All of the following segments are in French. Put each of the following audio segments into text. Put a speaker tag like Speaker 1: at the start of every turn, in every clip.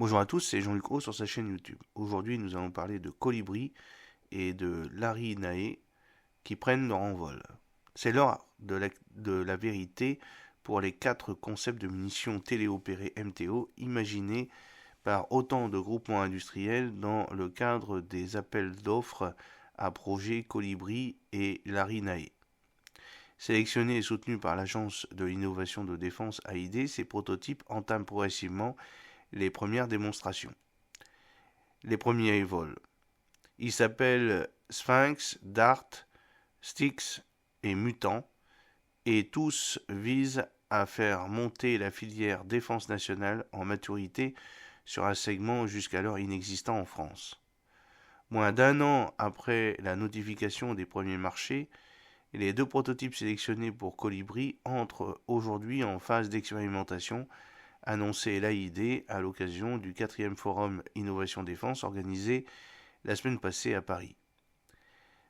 Speaker 1: Bonjour à tous, c'est Jean-Luc Roux sur sa chaîne YouTube. Aujourd'hui, nous allons parler de Colibri et de l'Arinae qui prennent leur envol. C'est l'heure de la vérité pour les 4 concepts de munitions téléopérées MTO imaginés par autant de groupements industriels dans le cadre des appels d'offres à projets Colibri et l'Arinae. Sélectionnés et soutenus par l'Agence de l'innovation de défense AID, ces prototypes entament progressivement les premières démonstrations. Les premiers vols. Ils s'appellent Sphinx, Dart, Styx et Mutant, et tous visent à faire monter la filière défense nationale en maturité sur un segment jusqu'alors inexistant en France. Moins d'un an après la notification des premiers marchés, les 2 prototypes sélectionnés pour Colibri entrent aujourd'hui en phase d'expérimentation, annoncé l'AID à l'occasion du 4e Forum Innovation Défense organisé la semaine passée à Paris.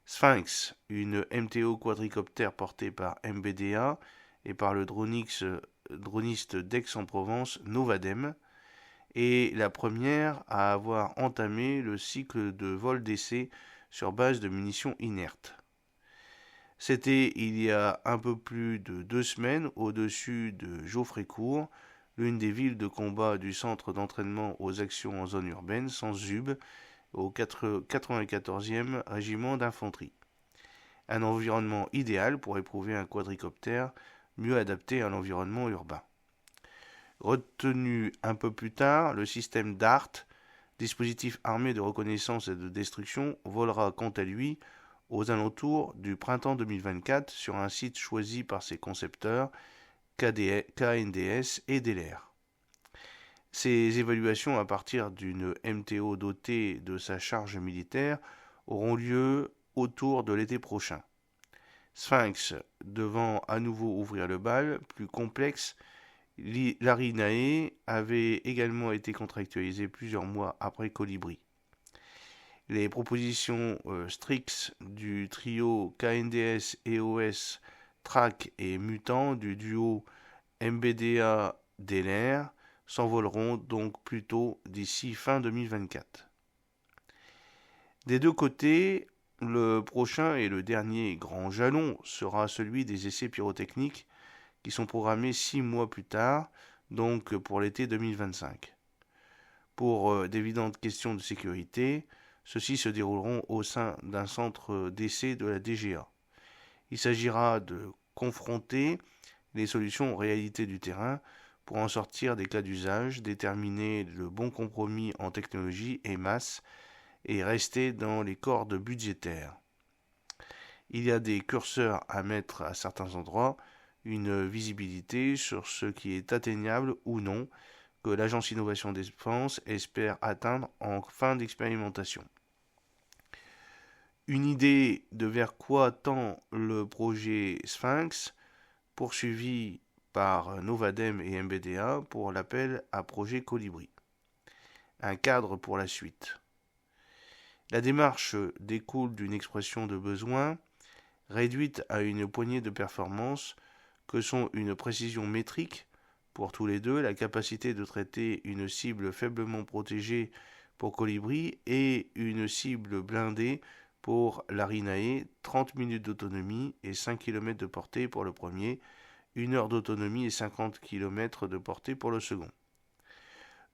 Speaker 1: Sphinx, une MTO quadricoptère portée par MBDA et par le droniste d'Aix-en-Provence Novadem, est la première à avoir entamé le cycle de vol d'essai sur base de munitions inertes. C'était il y a un peu plus de 2 semaines au-dessus de Geoffrécourt, l'une des villes de combat du centre d'entraînement aux actions en zone urbaine, sans ZUB, au 94e régiment d'infanterie. Un environnement idéal pour éprouver un quadricoptère mieux adapté à l'environnement urbain. Retenu un peu plus tard, le système DART, dispositif armé de reconnaissance et de destruction, volera quant à lui aux alentours du printemps 2024 sur un site choisi par ses concepteurs, KNDS et DELR. Ces évaluations à partir d'une MTO dotée de sa charge militaire auront lieu autour de l'été prochain. Sphinx devant à nouveau ouvrir le bal, plus complexe, l'Arinae avait également été contractualisée plusieurs mois après Colibri. Les propositions Strix du trio KNDS, EOS, TRAC et Mutant du duo MBDA-DLR s'envoleront donc plutôt d'ici fin 2024. Des 2 côtés, le prochain et le dernier grand jalon sera celui des essais pyrotechniques qui sont programmés 6 mois plus tard, donc pour l'été 2025. Pour d'évidentes questions de sécurité, ceux-ci se dérouleront au sein d'un centre d'essai de la DGA. Il s'agira de confronter les solutions aux réalités du terrain pour en sortir des cas d'usage, déterminer le bon compromis en technologie et masse et rester dans les cordes budgétaires. Il y a des curseurs à mettre à certains endroits, une visibilité sur ce qui est atteignable ou non, que l'Agence Innovation Défense espère atteindre en fin d'expérimentation. Une idée de vers quoi tend le projet Sphinx, poursuivi par Novadem et MBDA pour l'appel à projet Colibri. Un cadre pour la suite. La démarche découle d'une expression de besoin réduite à une poignée de performances que sont une précision métrique pour tous les deux, la capacité de traiter une cible faiblement protégée pour Colibri et une cible blindée pour l'Arinae, 30 minutes d'autonomie et 5 km de portée pour le premier, 1 heure d'autonomie et 50 km de portée pour le second.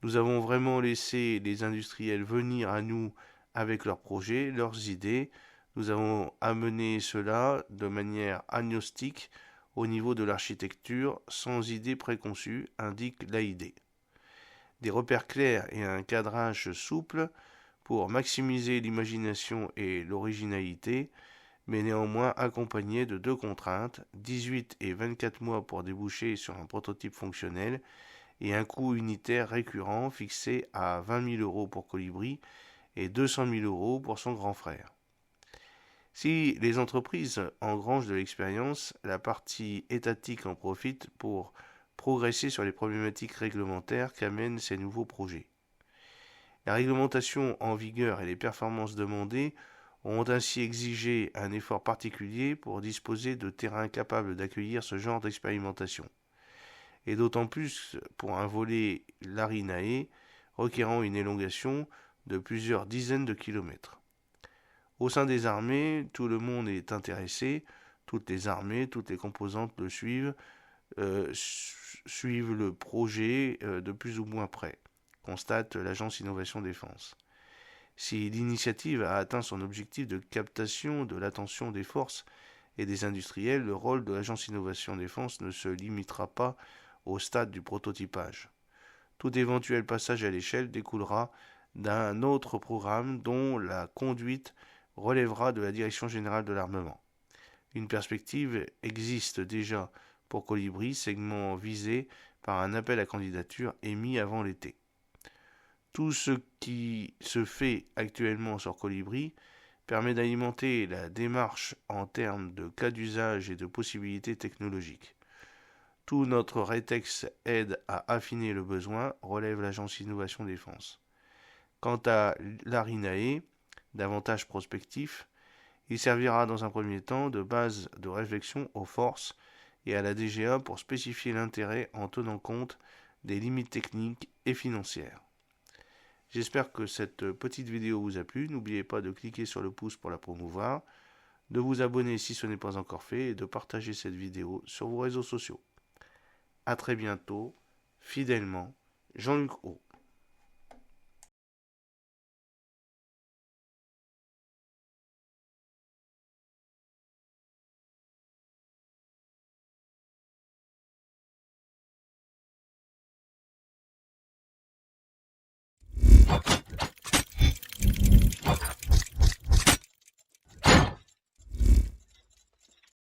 Speaker 1: Nous avons vraiment laissé les industriels venir à nous avec leurs projets, leurs idées. Nous avons amené cela de manière agnostique au niveau de l'architecture, sans idée préconçue, indique l'AID. Des repères clairs et un cadrage souple pour maximiser l'imagination et l'originalité, mais néanmoins accompagné de 2 contraintes, 18 et 24 mois pour déboucher sur un prototype fonctionnel et un coût unitaire récurrent fixé à 20 000 € pour Colibri et 200 000 € pour son grand frère. Si les entreprises engrangent de l'expérience, la partie étatique en profite pour progresser sur les problématiques réglementaires qu'amènent ces nouveaux projets. La réglementation en vigueur et les performances demandées ont ainsi exigé un effort particulier pour disposer de terrains capables d'accueillir ce genre d'expérimentation. Et d'autant plus pour un volet l'Arinae, requérant une élongation de plusieurs dizaines de kilomètres. Au sein des armées, tout le monde est intéressé, toutes les armées, toutes les composantes le suivent, suivent le projet de plus ou moins près, constate l'agence Innovation Défense. Si l'initiative a atteint son objectif de captation de l'attention des forces et des industriels, le rôle de l'agence Innovation Défense ne se limitera pas au stade du prototypage. Tout éventuel passage à l'échelle découlera d'un autre programme dont la conduite relèvera de la Direction générale de l'armement. Une perspective existe déjà pour Colibri, segment visé par un appel à candidature émis avant l'été. Tout ce qui se fait actuellement sur Colibri permet d'alimenter la démarche en termes de cas d'usage et de possibilités technologiques. Tout notre rétex aide à affiner le besoin, relève l'agence Innovation Défense. Quant à l'ARINAE, davantage prospectif, il servira dans un premier temps de base de réflexion aux forces et à la DGA pour spécifier l'intérêt en tenant compte des limites techniques et financières. J'espère que cette petite vidéo vous a plu. N'oubliez pas de cliquer sur le pouce pour la promouvoir, de vous abonner si ce n'est pas encore fait et de partager cette vidéo sur vos réseaux sociaux. A très bientôt, fidèlement, Jean-Luc O.